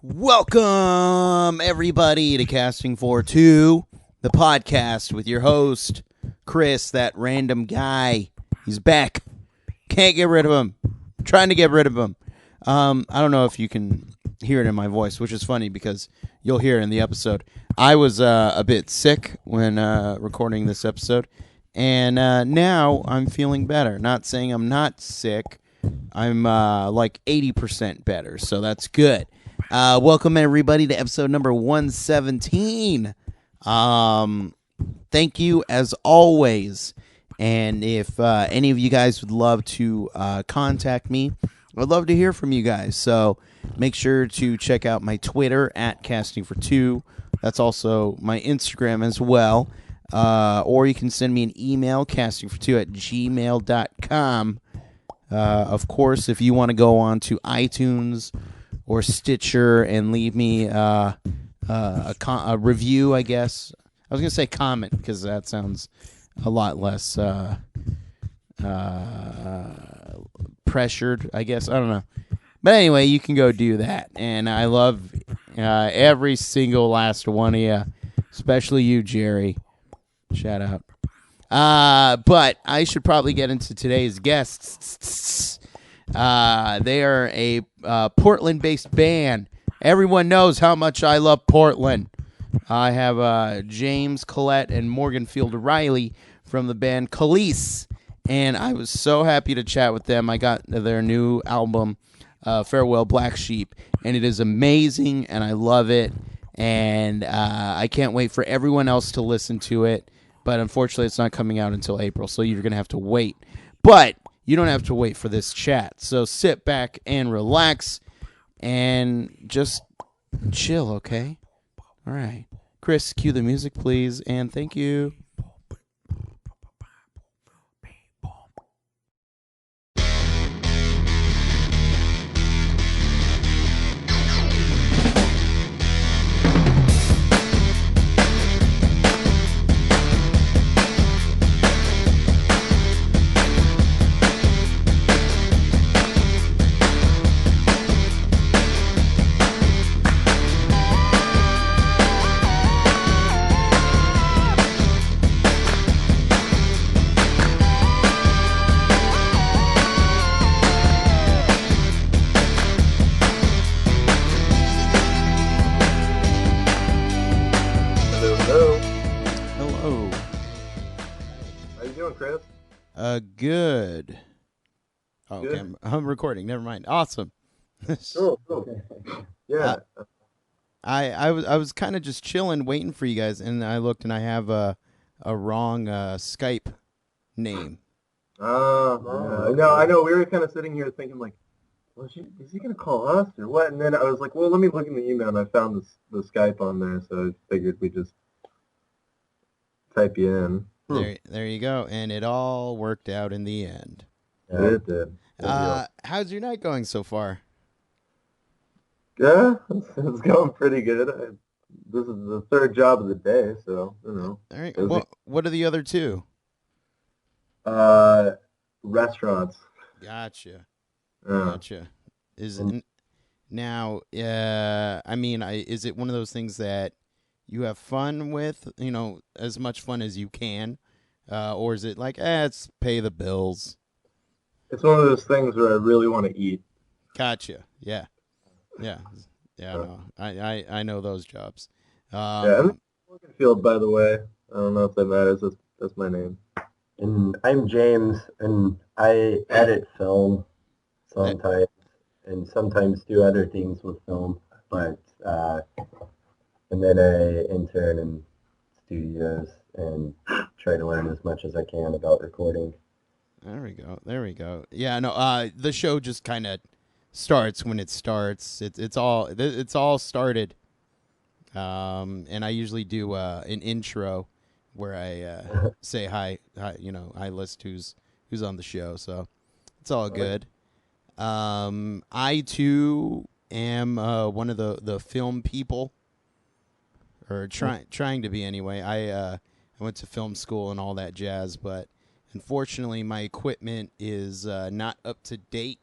Welcome, everybody, to Casting for Two, the podcast with your host, Chris, that random guy. He's back. Can't get rid of him. Trying to get rid of him. I don't know if you can hear it in my voice, which is funny because you'll hear it in the episode. I was a bit sick when recording this episode, and now I'm feeling better. Not saying I'm not sick. I'm like 80% better, so that's good. Welcome, everybody, to episode number 117. Thank you, as always. And if any of you guys would love to contact me, I'd love to hear from you guys. So make sure to check out my Twitter, at Casting4Two. That's also my Instagram as well. Or you can send me an email, casting4two@gmail.com. Of course, if you want to go on to iTunes or Stitcher and leave me a review, I guess. I was going to say comment because that sounds a lot less pressured, I guess. I don't know. But anyway, you can go do that. And I love every single last one of you, especially you, Jerry. Shout out. But I should probably get into today's guests. They are a Portland-based band. Everyone knows how much I love Portland. I have James, Collette, and Morganfield Riley from the band Câlisse, and I was so happy to chat with them. I got their new album, Farewell Black Sheep, and it is amazing, and I love it, and I can't wait for everyone else to listen to it, but unfortunately it's not coming out until April, so you're going to have to wait. But you don't have to wait for this chat, so sit back and relax and just chill, okay? All right. Chris, cue the music, please, and thank you. Good. Oh, good. Okay, I'm recording. Never mind. Awesome. Cool. Yeah. I was kind of just chilling, waiting for you guys, and I looked, and I have a wrong Skype name. No, I know. We were kind of sitting here thinking, like, well, is he going to call us or what? And then I was like, well, let me look in the email, and I found the Skype on there, so I figured we'd just type you in. There you go, and it all worked out in the end. Yeah, it did. How's your night going so far? Yeah, it's going pretty good. This is the third job of the day, so, you know. All right. What are the other two? Restaurants. Gotcha. Yeah. Gotcha. Is it one of those things that you have fun with, as much fun as you can, or is it like, it's pay the bills? It's one of those things where I really want to eat. Gotcha. Yeah. No, I know those jobs. And Morganfield, by the way. I don't know if that matters. That's my name. And I'm James, and I edit film sometimes, and sometimes do other things with film, but. And then I intern in studios and try to learn as much as I can about recording. There we go. Yeah, no, the show just kind of starts when it starts. It's all started. And I usually do an intro where I say hi, I list who's on the show, so it's all good. I too am one of the film people. Or trying to be anyway. I went to film school and all that jazz, but unfortunately my equipment is not up to date,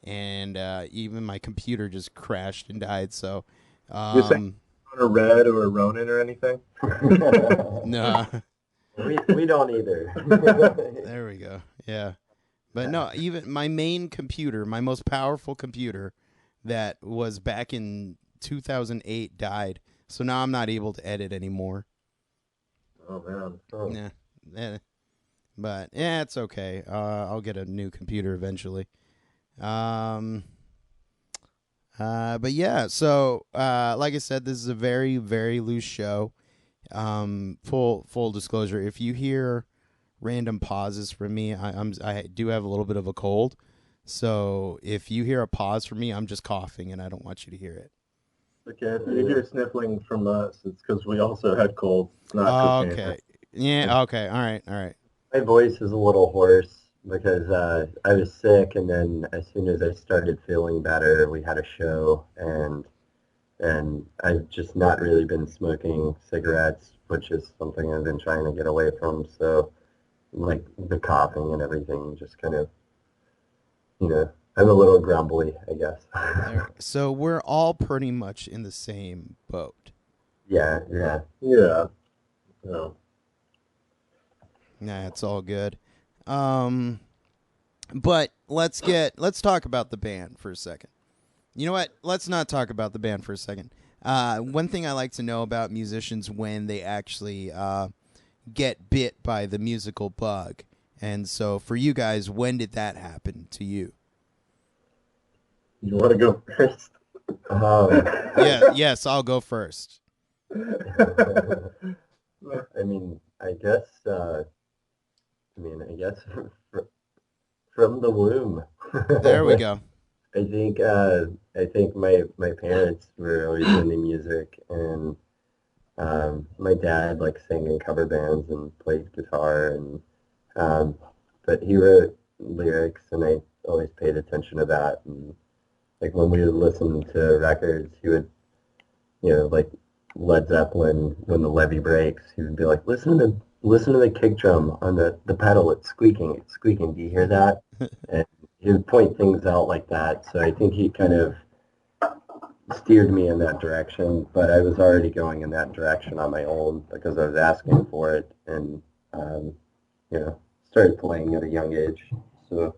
and even my computer just crashed and died. So, You're saying on a Red or a Ronin or anything? no. We don't either. There we go. Yeah. But no, even my main computer, my most powerful computer that was back in 2008 died. So now I'm not able to edit anymore. Oh, man. Oh. Yeah. But yeah, it's okay. I'll get a new computer eventually. But yeah, so like I said, this is a very, very loose show. Full disclosure, if you hear random pauses from me, I do have a little bit of a cold, so if you hear a pause from me, I'm just coughing, and I don't want you to hear it. Okay, if you hear sniffling from us, it's because we also had cold. It's not cocaine. Okay. Yeah. Okay. All right. My voice is a little hoarse because I was sick, and then as soon as I started feeling better, we had a show, and I've just not really been smoking cigarettes, which is something I've been trying to get away from. So, like the coughing and everything, just kind of, I'm a little grumbly, I guess. So we're all pretty much in the same boat. Yeah. Yeah. Nah, it's all good. But let's talk about the band for a second. You know what? Let's not talk about the band for a second. One thing I like to know about musicians when they actually get bit by the musical bug. And so for you guys, when did that happen to you? You want to go first? Yes, I'll go first. I mean, I guess from the womb. There we go. I think my parents were always into music, and my dad like sang in cover bands and played guitar, and but he wrote lyrics, and I always paid attention to that. And like when we would listen to records, he would, like Led Zeppelin, When the Levee Breaks, he would be like, listen to the kick drum on the pedal, it's squeaking. Do you hear that? And he would point things out like that. So I think he kind of steered me in that direction, but I was already going in that direction on my own because I was asking for it, and started playing at a young age. So I've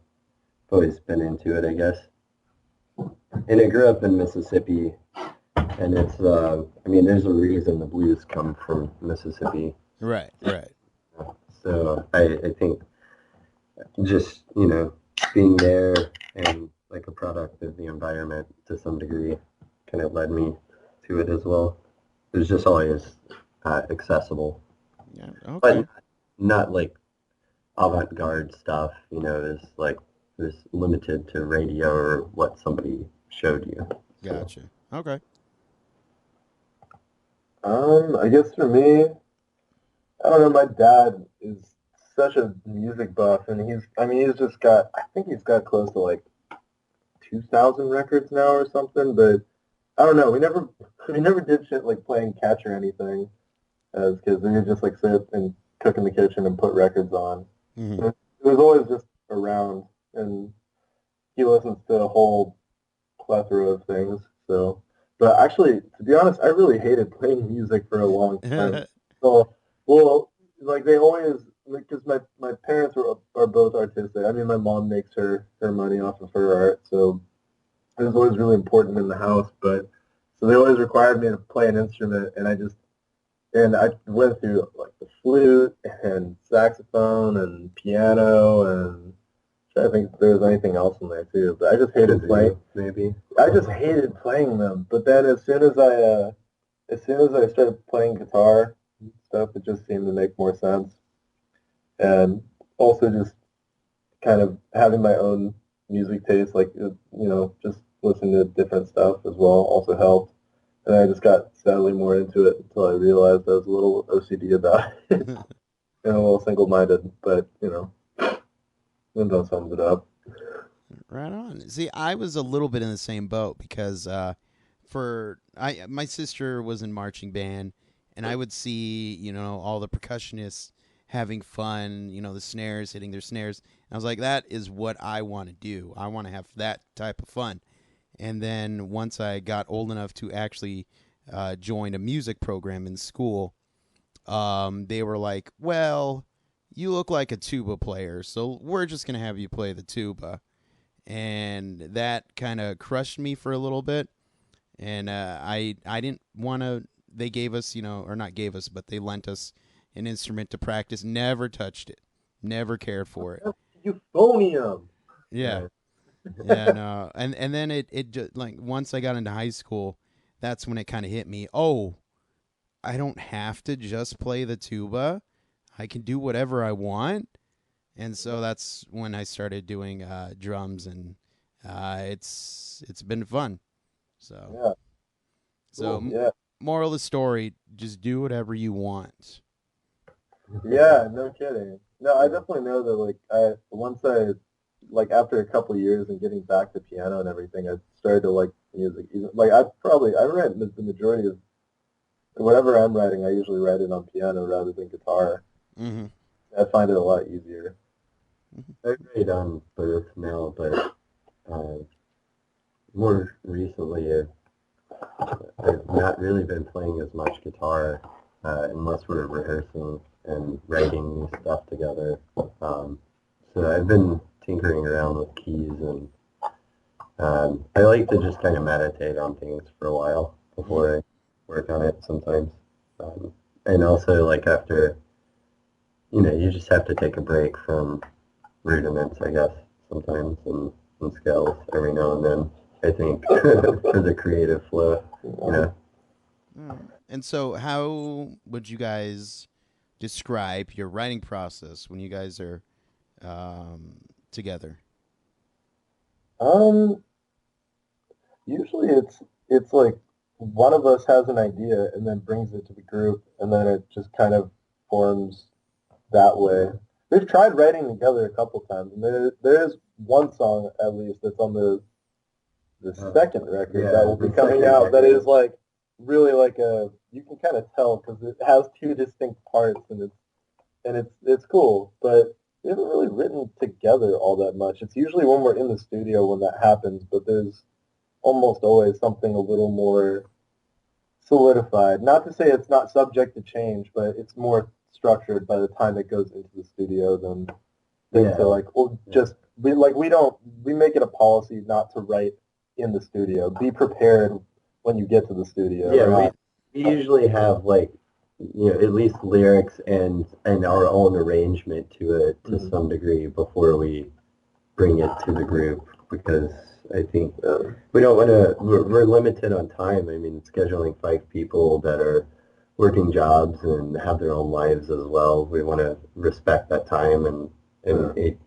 always been into it, I guess. And I grew up in Mississippi, and it's there's a reason the blues come from Mississippi. Right. So I think just, being there and like a product of the environment to some degree kind of led me to it as well. It was just always accessible. Yeah. Okay. But not like avant-garde stuff, it was limited to radio or what somebody showed you. So. Gotcha. Okay. I guess for me, I don't know, my dad is such a music buff, and he's got close to like 2,000 records now or something, but I don't know, we never did shit like playing catch or anything, as kids. We would just like sit and cook in the kitchen and put records on. Mm-hmm. It was always just around, and he listens to a whole plethora of things, so. But actually, to be honest, I really hated playing music for a long time. So, well, like they always, because my parents are both artistic. I mean, my mom makes her money off of her art, so it was always really important in the house. But so they always required me to play an instrument, and I went through like the flute and saxophone and piano, and I think there was anything else in there too. But I just hated playing. Maybe I just hated playing them. But then as soon as I started playing guitar and stuff, it just seemed to make more sense. And also just kind of having my own music taste, like, just listening to different stuff as well also helped. And I just got steadily more into it until I realized I was a little OCD about it and a little single-minded, but, and that sums it up. Right on. See, I was a little bit in the same boat because my sister was in marching band, and I would see, all the percussionists having fun, the snares, hitting their snares. And I was like, that is what I want to do. I want to have that type of fun. And then once I got old enough to actually join a music program in school, they were like, well, you look like a tuba player, so we're just going to have you play the tuba. And that kind of crushed me for a little bit. And I didn't want to, they gave us, or not gave us, but they lent us an instrument to practice. Never touched it. Never cared for it. Euphonium. Yeah. Yeah, no. And then it just, like, once I got into high school, that's when it kind of hit me. Oh, I don't have to just play the tuba. I can do whatever I want. And so that's when I started doing drums, and it's been fun. So Cool. Moral of the story: just do whatever you want. Yeah, no kidding. No, I definitely know that. After a couple of years and getting back to piano and everything, I started to like music. I write the majority of whatever I'm writing. I usually write it on piano rather than guitar. Mm-hmm. I find it a lot easier. I write on both now, but more recently, I've not really been playing as much guitar unless we're rehearsing and writing new stuff together. So I've been tinkering around with keys, and I like to just kind of meditate on things for a while before I work on it sometimes. And also, like, after, you just have to take a break from rudiments, I guess, sometimes, and scales every now and then, I think, for the creative flow, And so, how would you guys describe your writing process when you guys are together? Usually it's like one of us has an idea and then brings it to the group, and then it just kind of forms that way. We've tried writing together a couple times, and there is one song at least that's on the second record that will be coming out that is like really like you can kind of tell because it has two distinct parts, and it's cool, but we haven't really written together all that much. It's usually when we're in the studio when that happens, but there's almost always something a little more solidified. Not to say it's not subject to change, but it's more structured by the time it goes into the studio than to like, or just we make it a policy not to write in the studio. Be prepared when you get to the studio. Yeah, we usually have like, at least lyrics and our own arrangement to it to some degree before we bring it to the group, because I think we don't want to, we're limited on time. I mean, scheduling 5 people that are working jobs and have their own lives as well. We want to respect that time, and they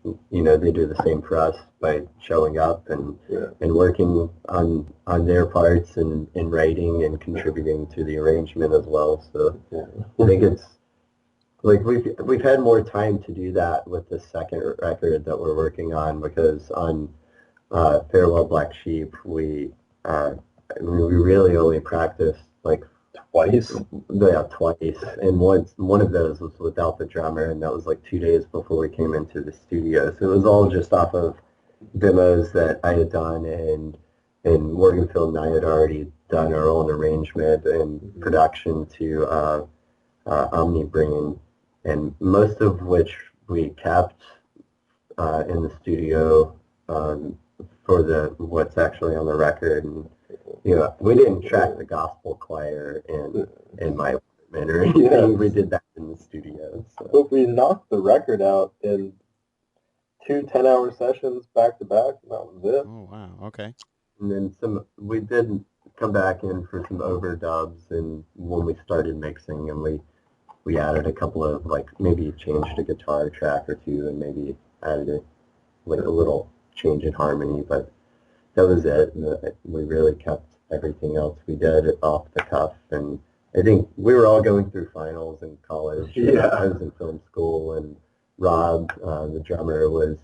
do the same for us by showing up and working on their parts and writing and contributing to the arrangement as well. So I think it's like we've had more time to do that with the second record that we're working on, because on Farewell Black Sheep we really only practiced like Twice? Yeah, twice. And one of those was without the drummer, and that was like 2 days before we came into the studio. So it was all just off of demos that I had done, and Morganfield and I had already done our own arrangement and production to Omnibrain, and most of which we kept in the studio for what's actually on the record. And we didn't track the gospel choir in my apartment or anything. Yeah. We did that in the studio. So. But we knocked the record out in 2 10-hour sessions back to back, and that was it. Oh, wow. Okay. And then we did come back in for some overdubs, and when we started mixing, and we added a couple of, like, maybe changed a guitar track or two, and maybe added a little change in harmony, but that was it. We really kept everything else we did off the cuff, and I think we were all going through finals in college. Yeah. I was in film school, and Rob, the drummer, was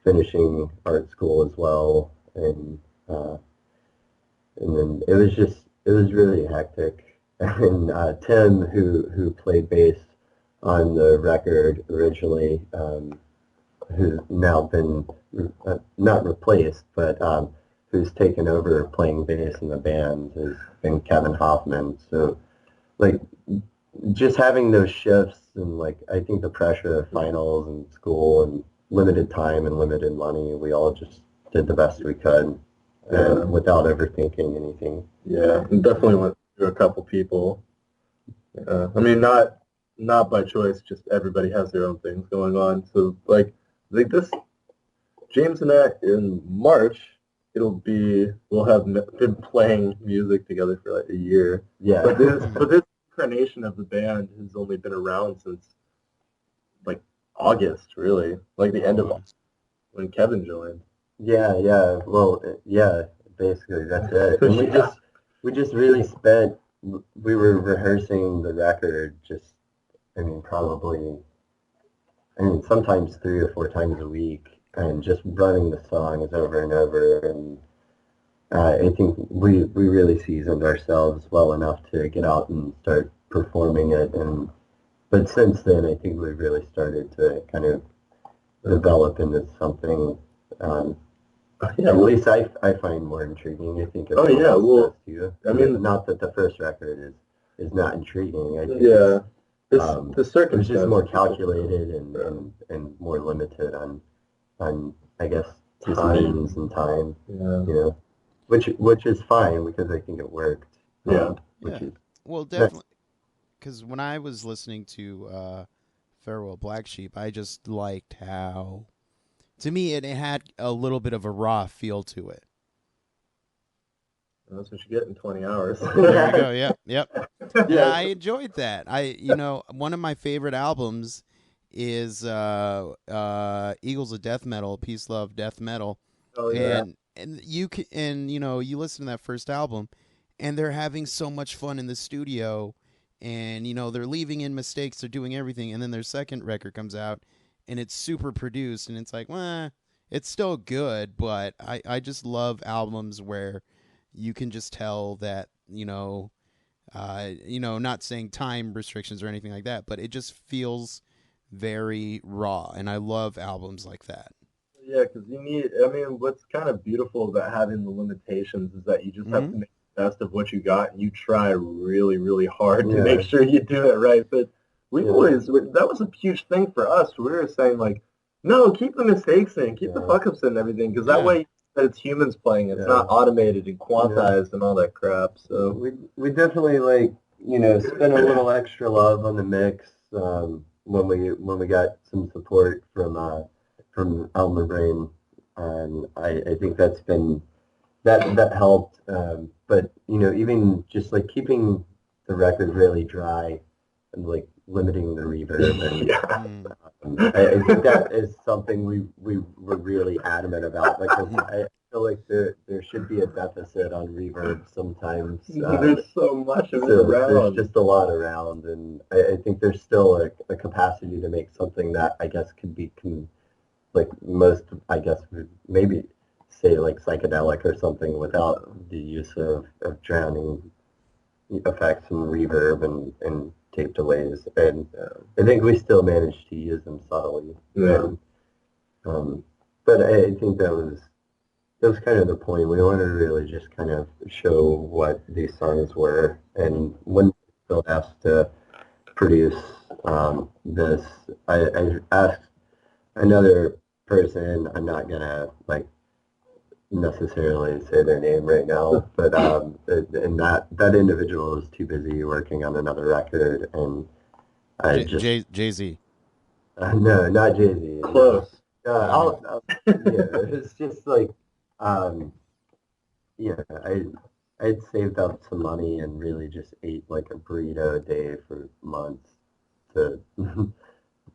finishing art school as well, and then it was really hectic. And Tim, who played bass on the record originally, who's now been not replaced, but who's taken over playing bass in the band has been Kevin Hoffman. So, like, just having those shifts and, like, I think the pressure of finals and school and limited time and limited money, we all just did the best we could and without overthinking anything. Yeah, and definitely went through a couple people. I mean, not by choice, just everybody has their own things going on. So, like, I think this, James and I, in March, we'll have been playing music together for like a year. Yeah. But this incarnation of the band has only been around since like August, really, like the end of August when Kevin joined. Yeah. Well, yeah. Basically, that's it. And we just really spent. We were rehearsing the record. Just, I mean, sometimes 3 or 4 times a week, and just running the songs over and over. And I think we really seasoned ourselves well enough to get out and start performing it. But since then, I think we really started to kind of develop into something. At least I find more intriguing. I think. Oh yeah, well, too. I mean, not that the first record is not intriguing. I think the it circumstances was just more calculated and more limited on I guess just means and time. Yeah. You know, which is fine because I think it worked. Yeah. Well, definitely. Because when I was listening to Farewell Black Sheep, I just liked how, to me, it had a little bit of a raw feel to it. That's what you get in 20 hours. There you go. Yep. Yeah, I enjoyed that. One of my favorite albums is Eagles of Death Metal, Peace, Love, Death Metal. Oh yeah. And you listen to that first album, and they're having so much fun in the studio, and they're leaving in mistakes, they're doing everything, and then their second record comes out, and it's super produced, and it's like, well, it's still good, but I just love albums where you can just tell that, not saying time restrictions or anything like that, but it just feels very raw, and I love albums like that. Yeah, because what's kind of beautiful about having the limitations is that you just have to make the best of what you got, and you try really, really hard to make sure you do it right. But that was a huge thing for us. We were saying, like, no, keep the mistakes in, keep the fuck-ups in and everything, because that way it's humans playing. It's not automated and quantized and all that crap. So we definitely, like, spent a little extra love on the mix when we got some support from Alma Brain, and I think that's been that helped. But even just like keeping the record really dry and like limiting the reverb, and I think that is something we were really adamant about. Like, I feel like there should be a deficit on reverb sometimes. There's so much of it around. There's just a lot around, and I think there's still a capacity to make something that I guess could be like most, I guess, maybe say like psychedelic or something without the use of drowning effects and reverb and tape delays. And I think we still managed to use them subtly. Yeah. But I think that was kind of the point. We wanted to really just kind of show what these songs were. And when Phil asked to produce this, I asked another person, I'm not gonna like necessarily say their name right now, but and that individual was too busy working on another record, and Jay-Z. No, not Jay-Z. Close. It's just like I'd saved up some money and really just ate like a burrito a day for months to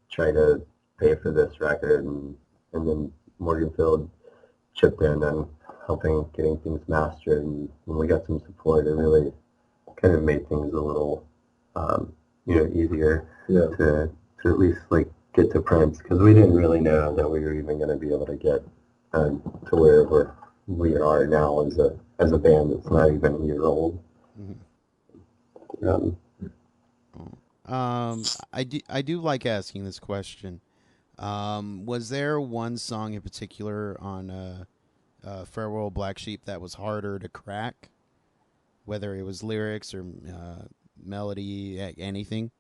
try to pay for this record, and then Morganfield chipped in on helping getting things mastered, and when we got some support, it really kind of made things a little easier to at least like get to prints, because we didn't really know that we were even going to be able to get to where we are now as a band that's not even a year old. I do like asking this question. Was there one song in particular on Farewell Black Sheep that was harder to crack, whether it was lyrics or melody, anything?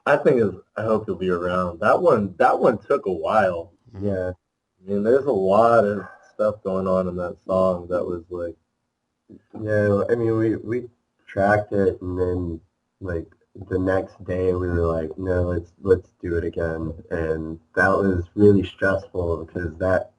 I think is I hope you'll be around. That one took a while. Mhm. Yeah, I mean, there's a lot of stuff going on in that song that was like, yeah. I mean, we tracked it, and then like the next day we were like, no, let's do it again, and that was really stressful because that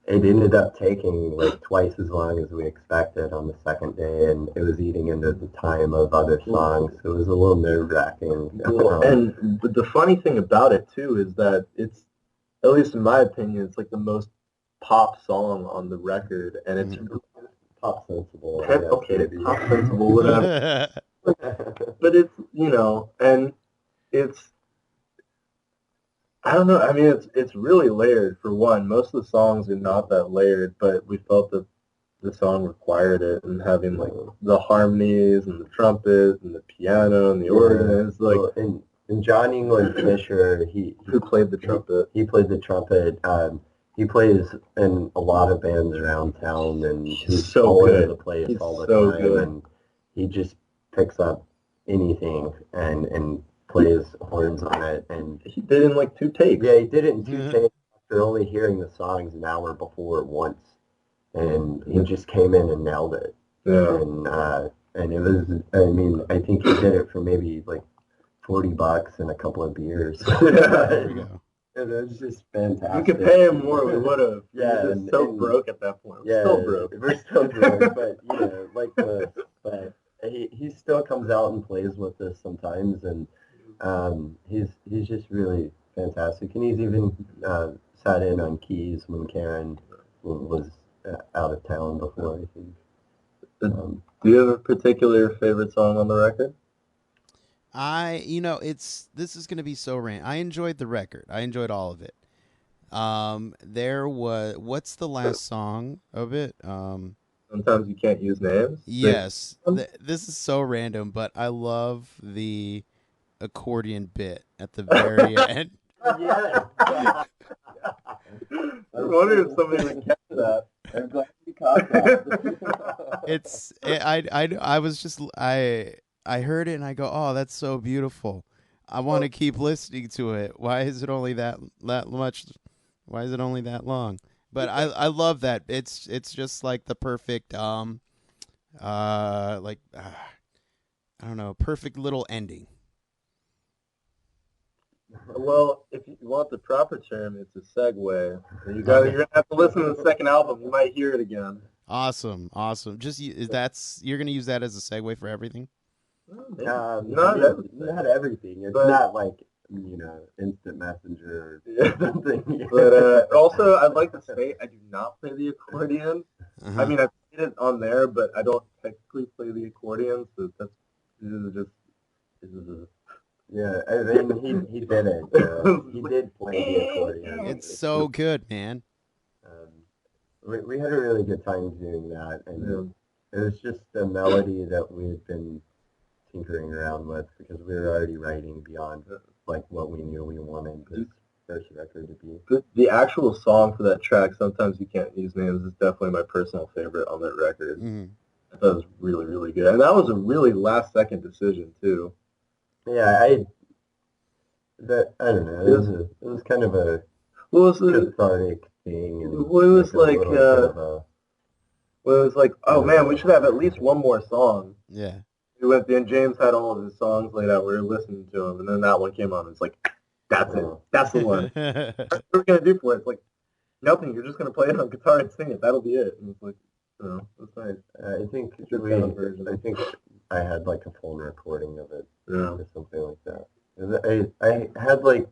it ended up taking like twice as long as we expected on the second day, and it was eating into the time of other songs. So it was a little nerve-wracking. well, and the funny thing about it too is that it's, at least in my opinion, it's like the most pop song on the record, and it's Pop sensible. I guess, okay, maybe. pop sensible, whatever. But it's and it's I don't know. I mean, it's really layered. For one, most of the songs are not that layered, but we felt that the song required it, and having like the harmonies and the trumpet and the piano and the organ is like. Well, and John England Fisher, Who played the trumpet? He played the trumpet. He plays in a lot of bands around town, and he's so all good. over the place He's all the so time. good. And he just picks up anything and plays horns on it. And He did in like 2 takes. yeah, he did it in 2 takes after only hearing the songs an hour before once, and he just came in and nailed it. Yeah. And it was, I mean, I think he did it for maybe like $40 and a couple of beers. There you go. And it was just fantastic. You could pay him more, we would have. Yeah, We're just so broke at that point. Yeah, Still broke. We're still broke, but but he still comes out and plays with us sometimes, and he's just really fantastic. And he's even sat in on keys when Karen was out of town before, I think. Do you have a particular favorite song on the record? This is gonna be so random. I enjoyed the record. I enjoyed all of it. What's the last song of it? Sometimes you can't use names. Yes, this is so random, but I love the accordion bit at the very end. Yeah. I was wondering if somebody would catch that. I'm glad you caught that. I was just I heard it and I go, oh, that's so beautiful. I want to keep listening to it. Why is it only that much? Why is it only that long? But I love that. It's just like the perfect I don't know, perfect little ending. Well, if you want the proper term, it's a segue. You're gonna have to listen to the second album. You might hear it again. Awesome. Just you're gonna use that as a segue for everything. Not everything. It's not like instant messenger or something. But also, I'd like to say I do not play the accordion. Uh-huh. I mean, I played it on there, but I don't technically play the accordion, so that's just. Yeah, I mean, he did it. He did play the accordion. It's so good, man. We had a really good time doing that, and it was just a melody that we had been tinkering around with because we were already writing beyond like what we knew we wanted this first record to be. The actual song for that track, Sometimes You Can't Use Names, is definitely my personal favorite on that record. Mm-hmm. I thought it was really, really good. And that was a really last-second decision, too. Yeah, I don't know. It was kind of a cathartic thing. And it was like, oh man, we should have at least one more song. Yeah. We went there, and James had all of his songs laid out. We were listening to them, and then that one came on. It's like, that's it. That's the one. What are we gonna do for it? It's like, nothing. You're just gonna play it on guitar and sing it. That'll be it. And it's like, that's nice. I think I had like a full recording of it, or something like that. I had like,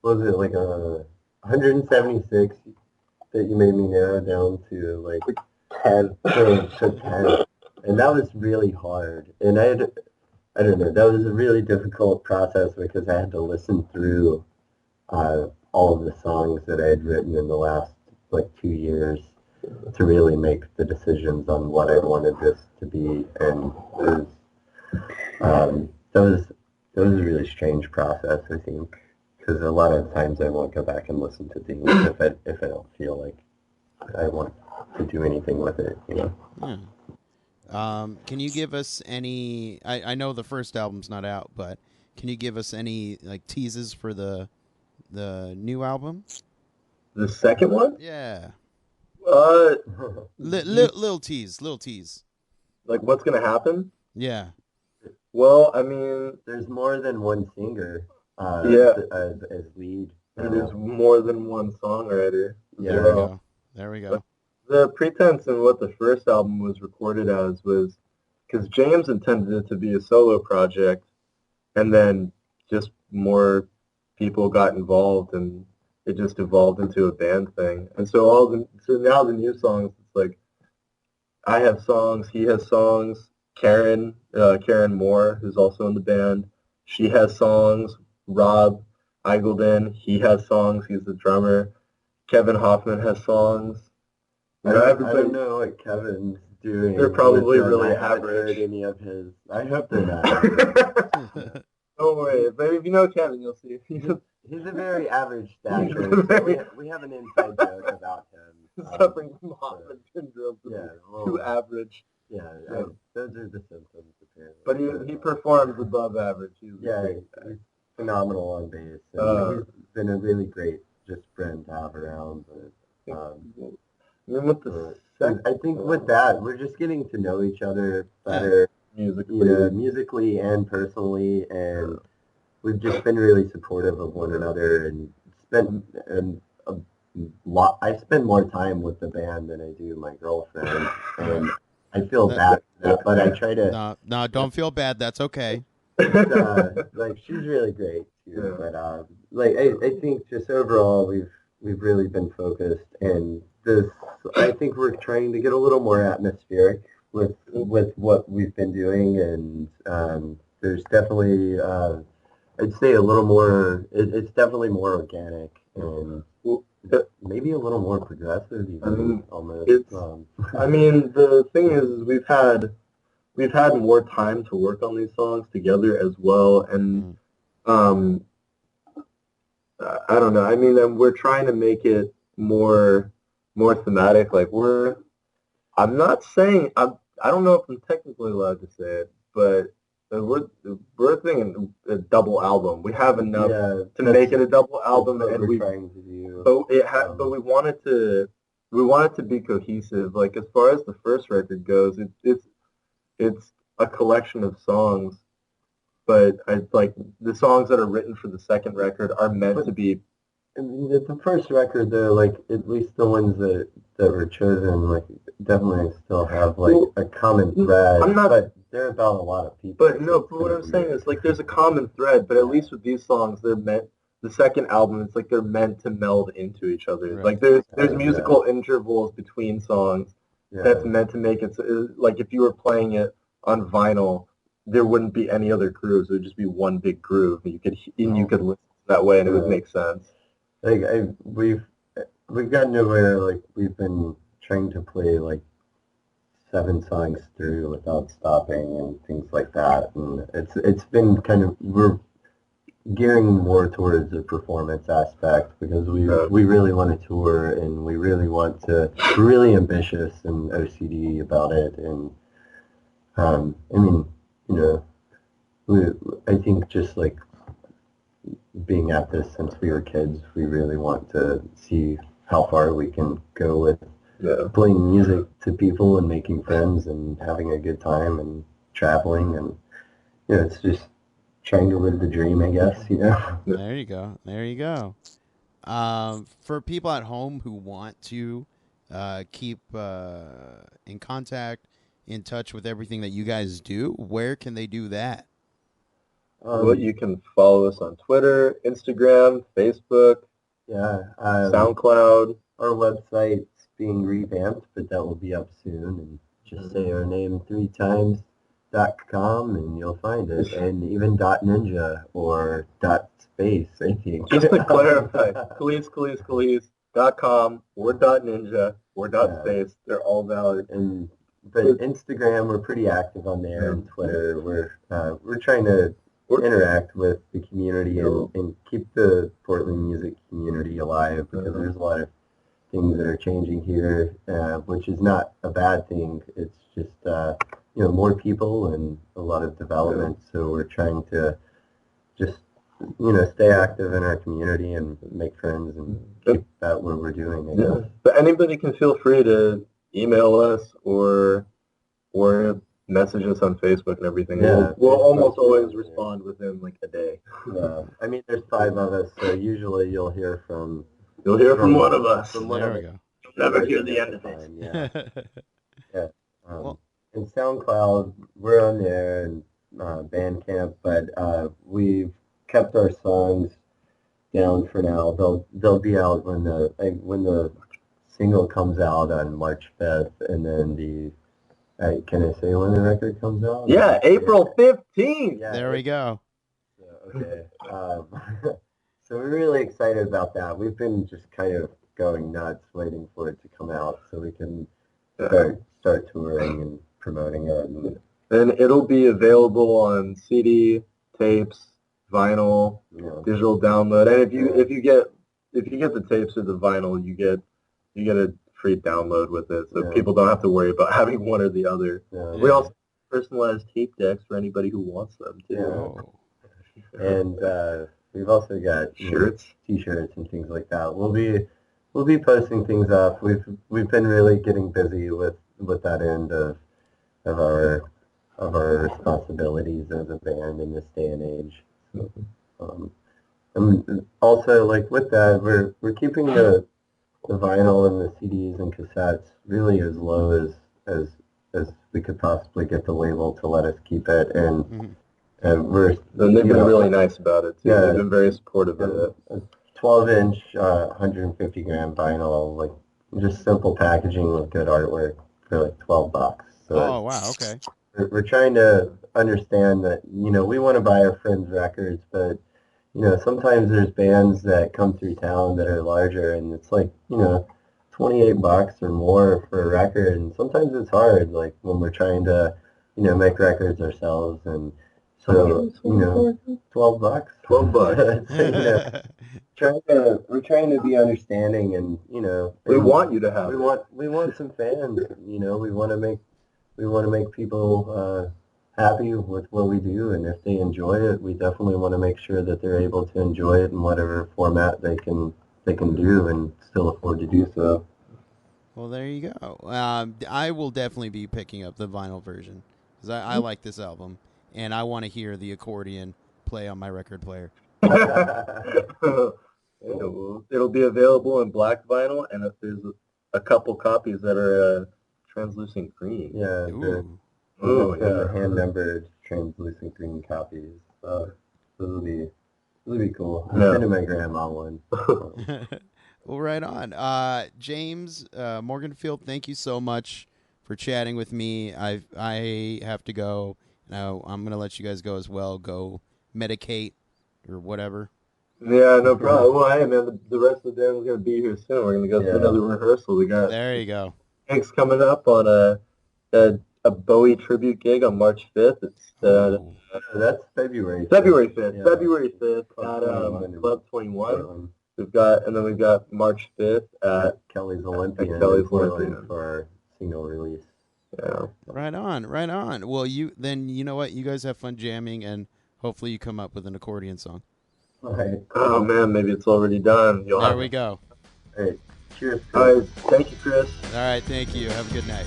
what was it, like 176 that you made me narrow down to like 10 to 10, and that was really hard. And I don't know, that was a really difficult process because I had to listen through all of the songs that I had written in the last like 2 years to really make the decisions on what I wanted this to be, and was a really strange process, I think, because a lot of times I won't go back and listen to things if I don't feel like I want to do anything with it, you know. Can you give us any? I know the first album's not out, but can you give us any like teases for the new album? The second one? Yeah. Little Little tease. Like what's gonna happen? Yeah. Well, I mean, there's more than one singer. As lead. And there's more than one songwriter. Yeah. There we go. The pretense in what the first album was recorded as was because James intended it to be a solo project, and then just more people got involved, and it just evolved into a band thing. And so now the new songs, it's like I have songs, he has songs. Karen Moore, who's also in the band, she has songs. Rob Eigelden, he has songs. He's the drummer. Kevin Hoffman has songs. I don't know what Kevin's doing. They're probably really I haven't average. heard any of his. I hope they're not. Don't worry, but if you know Kevin, you'll see. He's a very average stature. We have an inside joke about him. Suffering from Hoffman syndrome. Too average. Yeah, those are the symptoms apparently. But he performs above average. He's phenomenal on bass. And he's been a really great just friend to have around. But, I think with that, we're just getting to know each other better, musically and personally, and we've just been really supportive of one another and spent a lot. I spend more time with the band than I do my girlfriend, and I feel bad for that, but I try to. No, don't feel bad. That's okay. Like she's really great too, but I think just overall we've really been focused, and I think we're trying to get a little more atmospheric with what we've been doing, and there's definitely I'd say a little more. It's definitely more organic and maybe a little more progressive, even almost. I mean, the thing is we've had more time to work on these songs together as well, and I don't know. I mean, we're trying to make it more thematic. Like I'm not saying I don't know if I'm technically allowed to say it, but we're thinking a double album. We have enough to make it a double album, and we're trying to do. But we want it to be cohesive. Like as far as the first record goes, it's a collection of songs, but the songs that are written for the second record are meant to be. I mean, the first record, though, like at least the ones that were chosen, like definitely still have like a common thread. But they're about a lot of people. But what I'm saying is like there's a common thread, but at least with these songs, they're meant. The second album, it's like they're meant to meld into each other. Right. Like there's musical intervals between songs that's meant to make it. Like if you were playing it on vinyl, there wouldn't be any other grooves. It would just be one big groove. And you could listen that way, and it would make sense. Like we've gotten nowhere. Like we've been trying to play like 7 songs through without stopping and things like that, and it's been kind of we're gearing more towards the performance aspect because we really want to tour and we really want to. We're really ambitious and OCD about it, and I mean, I think just like being at this since we were kids, we really want to see how far we can go with playing music to people and making friends and having a good time and traveling, and it's just trying to live the dream, I guess. There you go. For people at home who want to keep in contact, in touch with everything that you guys do, where can they do that? You can follow us on Twitter, Instagram, Facebook, SoundCloud. Our website's being revamped, but that will be up soon. And just say our name 3 times, .com, and you'll find it. And even .ninja or .space, I think. Just to clarify, Câlisse.com or .ninja or .space, they're all valid. But Instagram, we're pretty active on there, and Twitter, we're trying to interact with the community and keep the Portland music community alive, because there's a lot of things that are changing here, which is not a bad thing. It's just more people and a lot of development. So we're trying to just stay active in our community and make friends and keep that what we're doing. I guess. But anybody can feel free to email us or message us on Facebook and everything. Yeah, we'll almost always respond within like a day. Yeah, I mean, there's 5 of us, so usually you'll hear from one of us. From one there of we us. go. You'll never hear the end of it. Yeah. Yeah. Well, In SoundCloud, we're on there, and Bandcamp, but we've kept our songs down for now. They'll be out when the single comes out on March 5th, and then can I say when the record comes out? Yeah, April 15th. Yeah, there we go. Okay. So we're really excited about that. We've been just kind of going nuts waiting for it to come out so we can start touring and promoting it. And it'll be available on CD, tapes, vinyl, digital download. And if you get the tapes or the vinyl, you get a free download with it, so people don't have to worry about having one or the other. We also have personalized tape decks for anybody who wants them too. And we've also got shirts, T-shirts, and things like that. We'll be posting things up. We've been really getting busy with that end of our responsibilities as a band in this day and age. So, and also, like with that, we're keeping the vinyl and the CDs and cassettes really as low as we could possibly get the label to let us keep it, and they've been really nice about it too. Yeah, they've been very supportive of it. A 12-inch, 150 gram vinyl, like just simple packaging with good artwork for like $12. So wow, okay. We're trying to understand that we want to buy our friends' records, but sometimes there's bands that come through town that are larger, and it's like, $28 or more for a record, and sometimes it's hard, like when we're trying to, make records ourselves, and so, $12. $12. We're trying to be understanding, and we want you to have. We want some fans. We want to make people happy with what we do, and if they enjoy it, we definitely want to make sure that they're able to enjoy it in whatever format they can do and still afford to do so. Well, there you go. I will definitely be picking up the vinyl version because I like this album, and I want to hear the accordion play on my record player. It'll be available in black vinyl, and if there's a couple copies that are translucent green. Yeah. The hand-numbered translucent green copies. Those will be cool. I'm sending my grandma one. Well, right on. James Morganfield, thank you so much for chatting with me. I have to go. Now I'm going to let you guys go as well. Go medicate or whatever. Yeah, no problem. Well, hey, man, the rest of the band is going to be here soon. We're going to go to another rehearsal. We got there you go. Thanks coming up on a Bowie tribute gig on March 5th. It's that's February 5th. February 5th. Yeah. February 5th at Club 21. We've got March 5th at Kelly's Olympian for our single release. Yeah. Right on. Well, you know what? You guys have fun jamming, and hopefully you come up with an accordion song. All right. Oh man, maybe it's already done. There we go. All right. Cheers, Chris. All right. Thank you, Chris. All right, thank you. Have a good night.